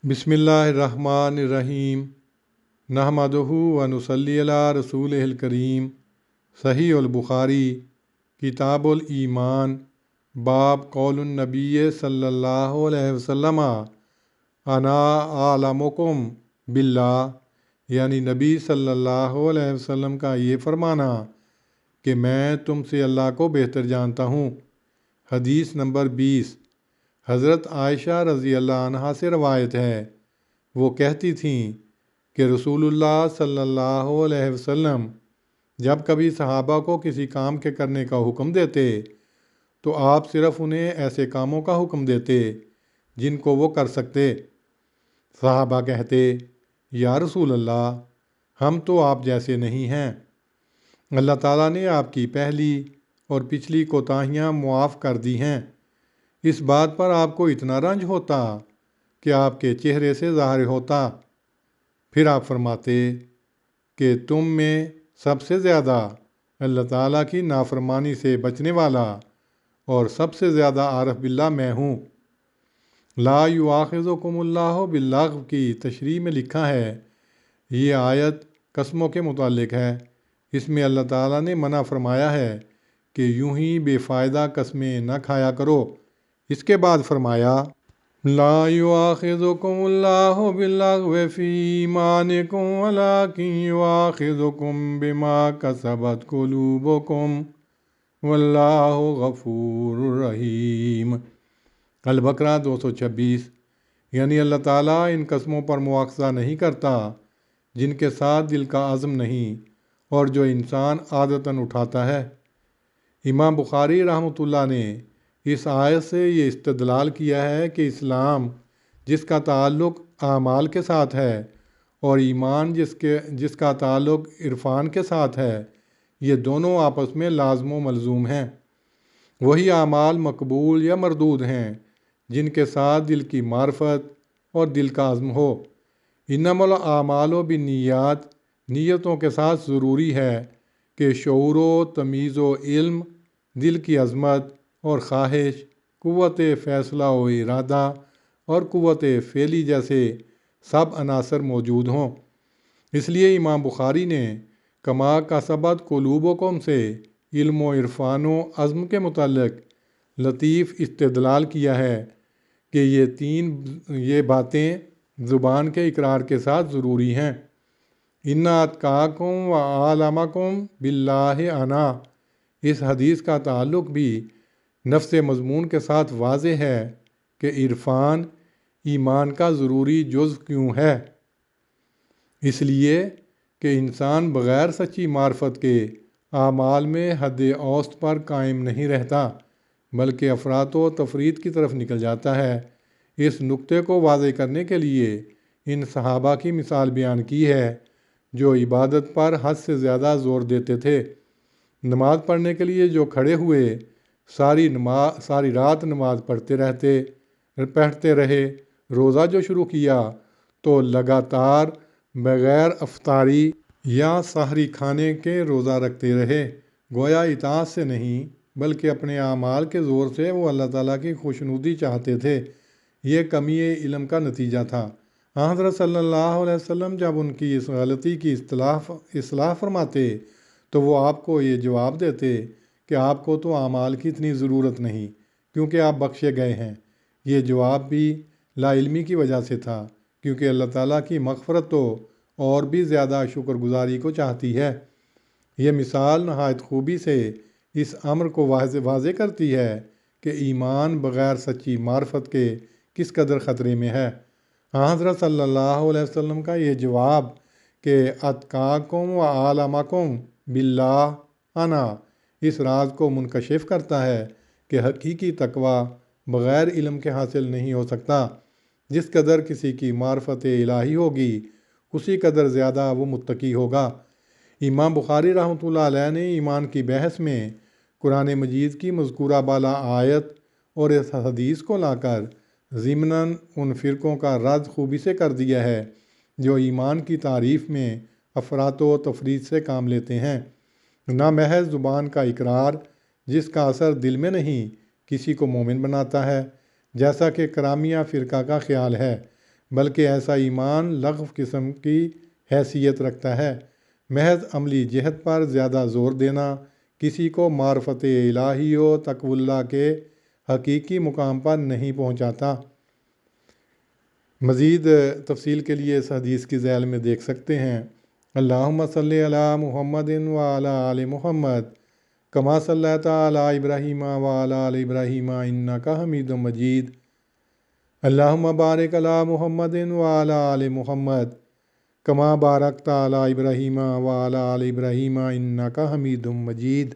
बिस्मिल्लाहिर्रहमानिर्रहीम नहमदुहु व नुसल्ली अला रसूलिहिल करीम। सहीहुल बुखारी किताबुल ईमान बाब कौलुन नबी सल्लल्लाहु अलैहि वसल्लम अना आलमुकुम बिल्लाह, यानी नबी सल्लल्लाहु अलैहि वसल्लम का ये फरमाना कि मैं तुमसे अल्लाह को बेहतर जानता हूँ। हदीस नंबर 20। हज़रत आयशा रज़ी अल्लाह अन्हा से रवायत है, वो कहती थीं कि रसूलुल्लाह सल्लल्लाहु अलैहि वसल्लम जब कभी सहाबा को किसी काम के करने का हुक्म देते तो आप सिर्फ़ उन्हें ऐसे कामों का हुक्म देते जिनको वो कर सकते। सहाबा कहते, या रसूल अल्लाह, हम तो आप जैसे नहीं हैं। अल्लाह ताला ने आपकी पहली और पिछली कोताहियाँ मुआफ़ कर दी हैं। इस बात पर आपको इतना रंज होता कि आपके चेहरे से ज़ाहिर होता। फिर आप फरमाते कि तुम में सबसे ज़्यादा अल्लाह ताला की नाफरमानी से बचने वाला और सबसे ज़्यादा आरफ बिल्लाह मैं हूँ। ला युआखिज़ुकुमुल्लाहु बिल्लग़्व की तशरीह में लिखा है, ये आयत कसमों के मुतालिक है। इसमें अल्लाह ताला ने मना फरमाया है कि यूं ही बेफ़ायदा कस्में न खाया करो। इसके बाद फरमाया, ला युआखिज़ुकुमुल्लाहु बिल्लग़्व फ़ी ईमानिकुम वलाकिन युआखिज़ुकुम बिमा कसबत कुलूबुकुम वल्लाहु गफ़ूरुर रहीम। अल-बकरा 226। यानी अल्लाह ताला इन कस्मों पर मुआख़ज़ा नहीं करता जिनके साथ दिल का अज़्म नहीं और जो इंसान आदतन उठाता है। इमाम बुखारी रहमतुल्लाह ने इस आयत से ये इस्तदलाल किया है कि इस्लाम जिसका ताल्लुक़ आमाल के साथ है और ईमान जिसका ताल्लुक़ इरफान के साथ है, ये दोनों आपस में लाज़िम व मलज़ूम हैं। वही आमाल मकबूल या मरदूद हैं जिनके साथ दिल की मार्फत और दिल का अज़्म हो। इन्नमल आमालो बिन्नियात, नीयतों के साथ ज़रूरी है कि शऊर व तमीज़ व इल्म, दिल की अज़मत और ख्वाहिश, क़ुव्वत फ़ैसला व इरादा और क़ुव्वत फ़ेली जैसे सब अनासर मौजूद हों। इसलिए इमाम बुखारी ने कमा कसबत कुलूबुकुम से इल्म व इरफान व अज़्म के मुताल्लिक़ लतीफ़ इस्तदलाल किया है कि ये बातें ज़ुबान के इकरार के साथ ज़रूरी हैं। इन्ना अत्काकुम व आलमकुम बिल्लाहि अना, इस हदीस का ताल्लुक़ भी नफ्स मज़मून के साथ वाज़े है कि इरफान ईमान का ज़रूरी जुज़ क्यों है। इसलिए कि इंसान बग़ैर सच्ची मार्फत के आमाल में हद औसत पर कायम नहीं रहता बल्कि अफरात व तफरीत की तरफ निकल जाता है। इस नुक्ते को वाज़े करने के लिए इन सहाबा की मिसाल बयान की है जो इबादत पर हद से ज़्यादा ज़ोर देते थे। नमाज़ पढ़ने के लिए जो खड़े हुए सारी रात नमाज पढ़ते रहे। रोज़ा जो शुरू किया तो लगातार बग़ैर अफ्तारी या सहरी खाने के रोज़ा रखते रहे। गोया इताअत से नहीं बल्कि अपने आमाल के ज़ोर से वो अल्लाह ताला की खुशनुदी चाहते थे। ये कमी इल्म का नतीजा था। हज़रत सल्लल्लाहु अलैहि वसल्लम जब उनकी इस गलती की इस्लाह फरमाते तो वो आपको ये जवाब देते कि आपको तो आमाल की इतनी ज़रूरत नहीं क्योंकि आप बख्शे गए हैं। ये जवाब भी लाइल्मी की वजह से था क्योंकि अल्लाह ताला की मग़फ़रत तो और भी ज़्यादा शुक्रगुज़ारी को चाहती है। ये मिसाल नहायत खूबी से इस अम्र को वाज़े करती है कि ईमान बग़ैर सच्ची मार्फत के किस कदर ख़तरे में है। हज़रत सल्लल्लाहु अलैहि वसल्लम का ये जवाब कि अत्काकुम व आलमकुम बिल्लाह अना, इस राज को मुनकशिफ करता है कि हकीकी तकवा बग़ैर इल्म के हासिल नहीं हो सकता। जिस कदर किसी की मार्फत इलाही होगी उसी कदर ज़्यादा वो मुत्तकी होगा। इमाम बुखारी रहमतुल्लाह अलैह ने ईमान की बहस में कुरान मजीद की मज़कूरा बाला आयत और इस हदीस को लाकर ज़िमनन उन फ़िरक़ों का रद्द खूबी से कर दिया है जो ईमान की तारीफ़ में अफरात व तफरीत से काम लेते हैं। ना महज ज़ुबान का इकरार जिसका असर दिल में नहीं किसी को मोमिन बनाता है जैसा कि करामिया फ़िरका का ख्याल है, بلکہ ایسا ایمان لغو قسم کی حیثیت رکھتا ہے۔ محض عملی جہت پر زیادہ زور دینا کسی کو معرفت الہی و تقوی اللہ کے حقیقی مقام پر نہیں پہنچاتا۔ مزید تفصیل کے لیے اس حدیث کی ذیل میں دیکھ سکتے ہیں۔ اللہم صلی علی محمد وعلی آل محمد کما صلیت علی ابراہیم وعلی آل ابراہیم انک حمید مجید۔ اللہم بارک علی محمد وعلی آل محمد کما بارکت علی ابراہیم وعلی آل ابراہیم انک حمید مجید۔